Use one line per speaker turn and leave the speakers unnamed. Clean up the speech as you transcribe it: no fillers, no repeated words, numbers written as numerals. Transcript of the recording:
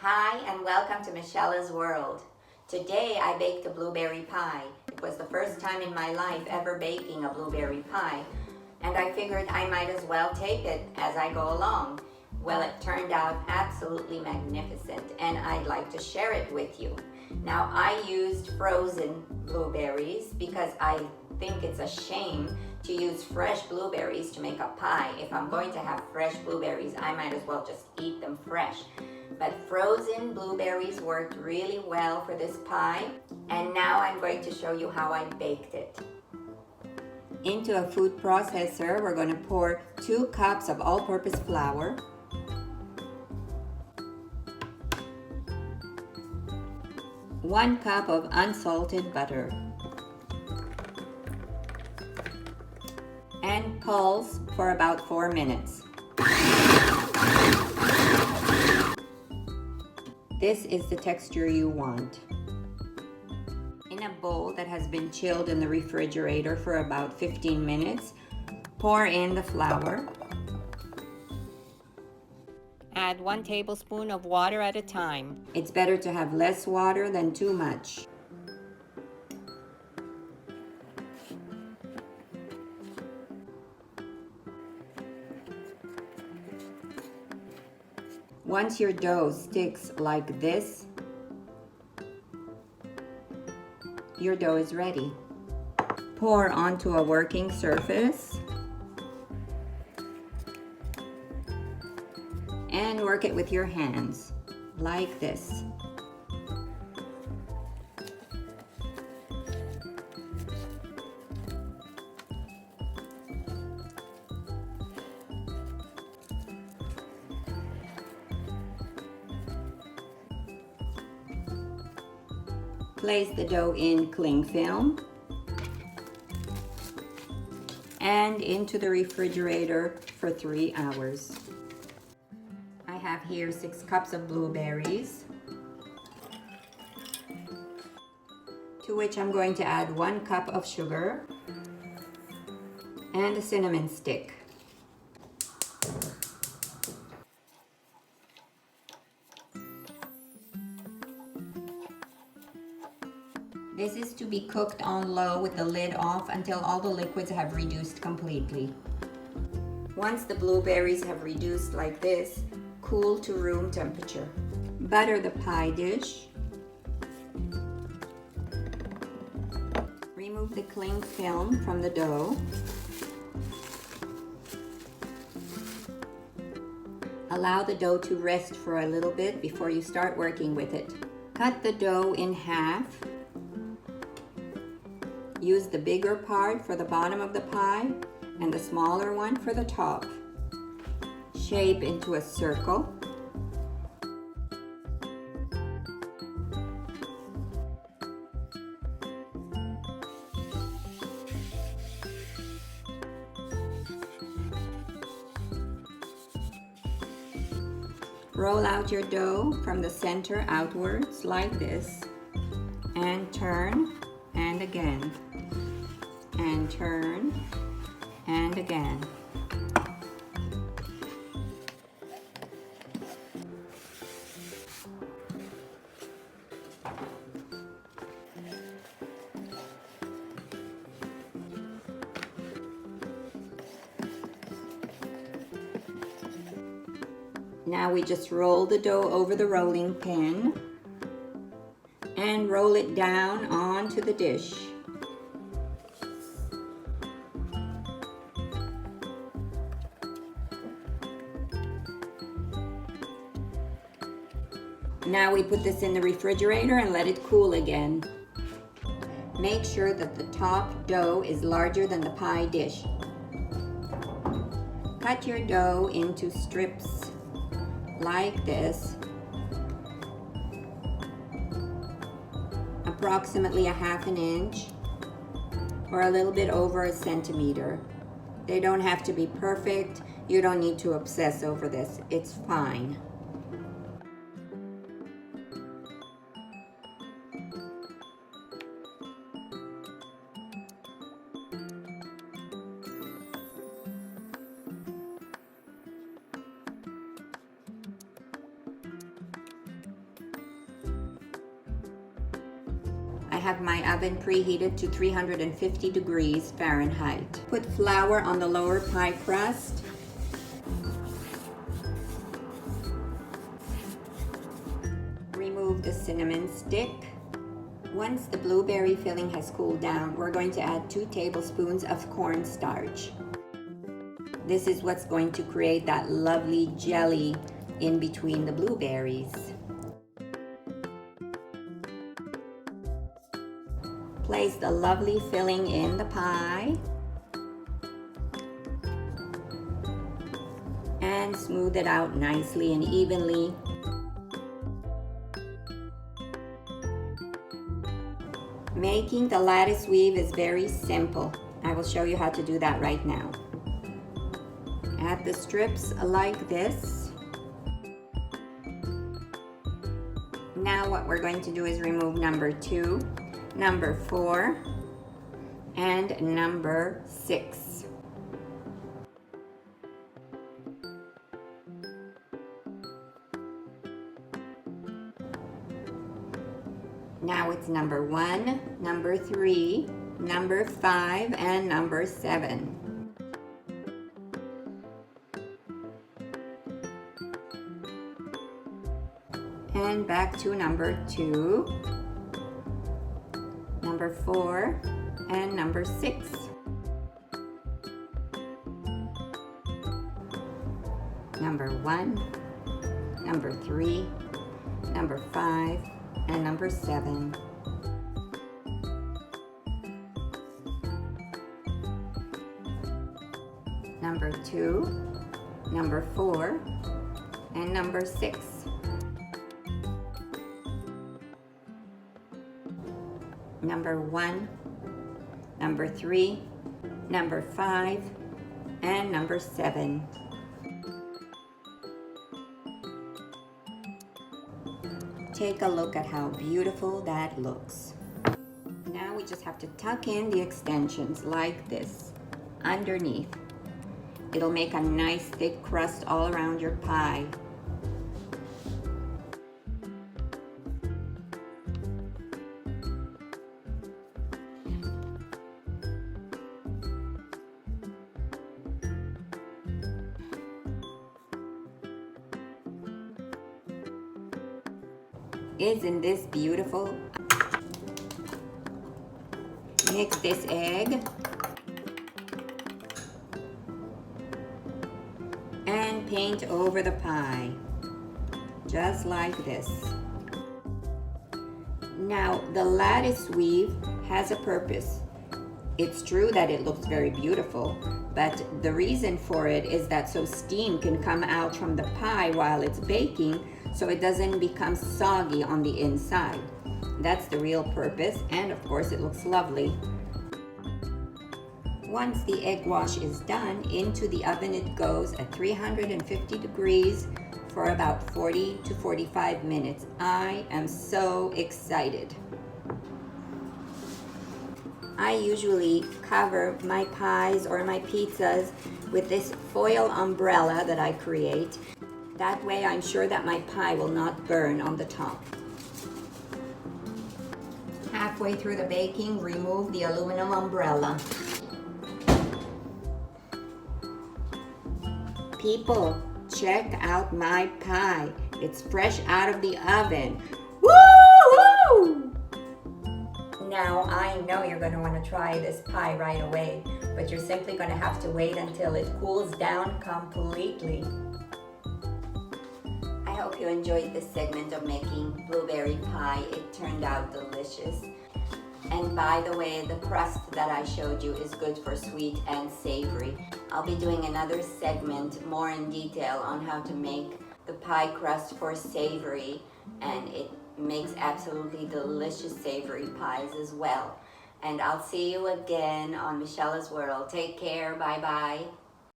Hi and welcome to Michelle's World. Today I baked a blueberry pie. It was the first time in my life ever baking a blueberry pie, and I figured I might as well tape it as I go along. Well, it turned out absolutely magnificent and I'd like to share it with you. Now, I used frozen blueberries because I think it's a shame to use fresh blueberries to make a pie. If I'm going to have fresh blueberries, I might as well just eat them fresh. But frozen blueberries worked really well for this pie, and now I'm going to show you how I baked it. Into a food processor, we're going to pour 2 cups of all-purpose flour, 1 cup of unsalted butter, and pulse for about 4 minutes. This is the texture you want. In a bowl that has been chilled in the refrigerator for about 15 minutes, pour in the flour. Add 1 tablespoon of water at a time. It's better to have less water than too much. Once your dough sticks like this, your dough is ready. Pour onto a working surface and work it with your hands, like this. Place the dough in cling film and into the refrigerator for 3 hours. I have here 6 cups of blueberries, to which I'm going to add 1 cup of sugar and a cinnamon stick. This is to be cooked on low with the lid off until all the liquids have reduced completely. Once the blueberries have reduced like this, cool to room temperature. Butter the pie dish. Remove the cling film from the dough. Allow the dough to rest for a little bit before you start working with it. Cut the dough in half. Use the bigger part for the bottom of the pie and the smaller one for the top. Shape into a circle. Roll out your dough from the center outwards like this and turn and again. And turn and again. Now we just roll the dough over the rolling pin and roll it down onto the dish. Now we put this in the refrigerator and let it cool again. Make sure that the top dough is larger than the pie dish. Cut your dough into strips like this, approximately 1/2 inch or a little bit over 1 centimeter. They don't have to be perfect. You don't need to obsess over this. It's fine. have my oven preheated to 350 degrees Fahrenheit. Put flour on the lower pie crust. Remove the cinnamon stick. Once the blueberry filling has cooled down, we're going to add 2 tablespoons of cornstarch. This is what's going to create that lovely jelly in between the blueberries. Place the lovely filling in the pie and smooth it out nicely and evenly. Making the lattice weave is very simple. I will show you how to do that right now. Add the strips like this. Now what we're going to do is remove number 2, number 4, and number 6. Now it's number 1, number 3, number 5, and number 7. And back to number 2, number 4, and number 6. Number 1, number 3, number 5, and number 7. Number 2, number 4, and number 6. Number 1, number 3, number 5, and number 7. Take a look at how beautiful that looks. Now we just have to tuck in the extensions like this underneath. It'll make a nice thick crust all around your pie. Isn't this beautiful? Mix this egg and paint over the pie, just like this. Now, the lattice weave has a purpose. It's true that it looks very beautiful, but the reason for it is that so steam can come out from the pie while it's baking, so it doesn't become soggy on the inside. That's the real purpose, and of course it looks lovely. Once the egg wash is done, into the oven it goes at 350 degrees for about 40 to 45 minutes. I am so excited. I usually cover my pies or my pizzas with this foil umbrella that I create. That way I'm sure that my pie will not burn on the top. Halfway through the baking, remove the aluminum umbrella. People, check out my pie. It's fresh out of the oven. Woo-hoo! Now, I know you're going to want to try this pie right away, but you're simply going to have to wait until it cools down completely. I hope you enjoyed this segment of making blueberry pie. It turned out delicious. And by the way, the crust that I showed you is good for sweet and savory. I'll be doing another segment more in detail on how to make the pie crust for savory, and it makes absolutely delicious savory pies as well. And I'll see you again on Michela's World. Take care. Bye-bye.